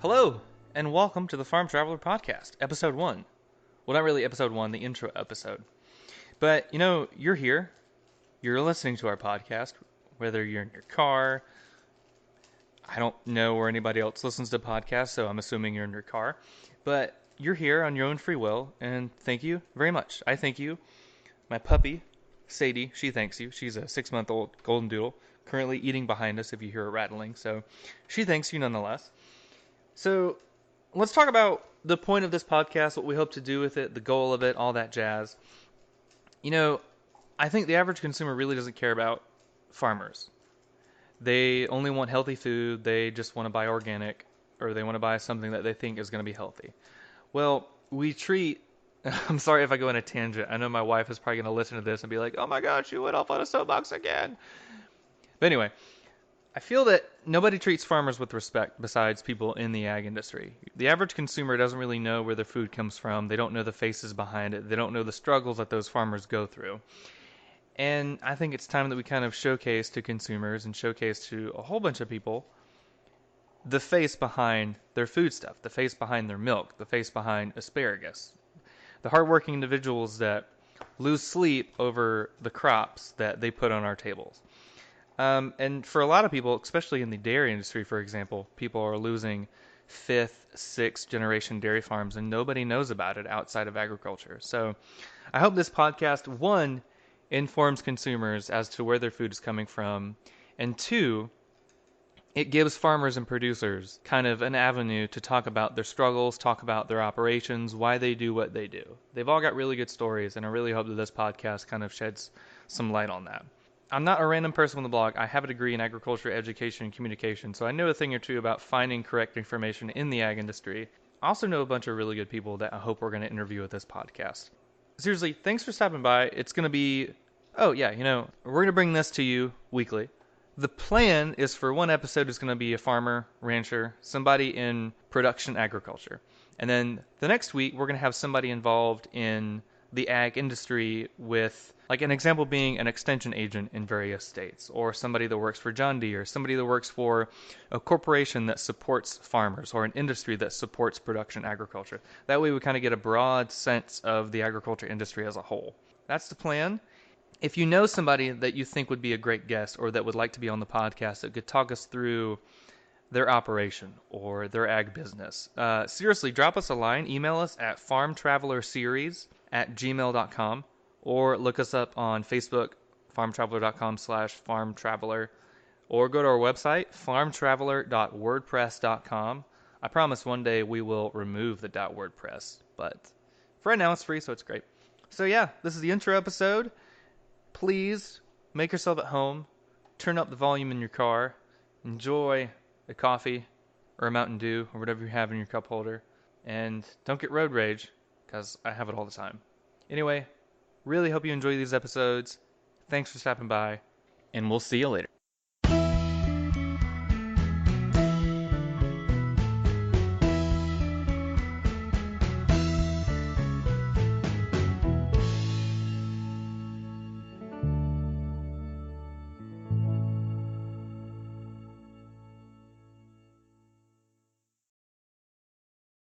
Hello, and welcome to the Farm Traveler Podcast, Episode 1. Well, not really Episode 1, the intro episode. But, you're here, you're listening to our podcast, whether you're in your car. I don't know where anybody else listens to podcasts, so I'm assuming you're in your car. But you're here on your own free will, and thank you very much. I thank you. My puppy, Sadie, she thanks you. She's a 6-month-old golden doodle, currently eating behind us if you hear her rattling, so she thanks you nonetheless. So, let's talk about the point of this podcast, what we hope to do with it, the goal of it, all that jazz. I think the average consumer really doesn't care about farmers. They only want healthy food, they just want to buy organic, or they want to buy something that they think is going to be healthy. Well, we treat. I'm sorry if I go on a tangent. I know my wife is probably going to listen to this and be like, oh my gosh, you went off on a soapbox again. But anyway, I feel that nobody treats farmers with respect besides people in the ag industry. The average consumer doesn't really know where their food comes from. They don't know the faces behind it. They don't know the struggles that those farmers go through. And I think it's time that we kind of showcase to consumers and showcase to a whole bunch of people the face behind their food stuff, the face behind their milk, the face behind asparagus, the hardworking individuals that lose sleep over the crops that they put on our tables. And for a lot of people, especially in the dairy industry, for example, people are losing fifth, sixth generation dairy farms, and nobody knows about it outside of agriculture. So I hope this podcast, one, informs consumers as to where their food is coming from, and two, it gives farmers and producers kind of an avenue to talk about their struggles, talk about their operations, why they do what they do. They've all got really good stories, and I really hope that this podcast kind of sheds some light on that. I'm not a random person on the blog. I have a degree in agriculture, education, and communication, so I know a thing or two about finding correct information in the ag industry. I also know a bunch of really good people that I hope we're going to interview with this podcast. Seriously, thanks for stopping by. It's going to be, we're going to bring this to you weekly. The plan is for one episode is going to be a farmer, rancher, somebody in production agriculture. And then the next week, we're going to have somebody involved in the ag industry with, like an example being an extension agent in various states, or somebody that works for John Deere, somebody that works for a corporation that supports farmers, or an industry that supports production agriculture. That way we kind of get a broad sense of the agriculture industry as a whole. That's the plan. If you know somebody that you think would be a great guest or that would like to be on the podcast that could talk us through their operation or their ag business, seriously, drop us a line. Email us at farmtravelerseries@gmail.com or look us up on Facebook, farmtraveler.com/farmtraveler, or go to our website, farmtraveler.wordpress.com. I promise one day we will remove the .wordpress, but for right now it's free, so it's great. So yeah, this is the intro episode. Please make yourself at home, turn up the volume in your car, enjoy a coffee or a Mountain Dew or whatever you have in your cup holder, and don't get road rage, because I have it all the time. Anyway, really hope you enjoy these episodes. Thanks for stopping by, and we'll see you later.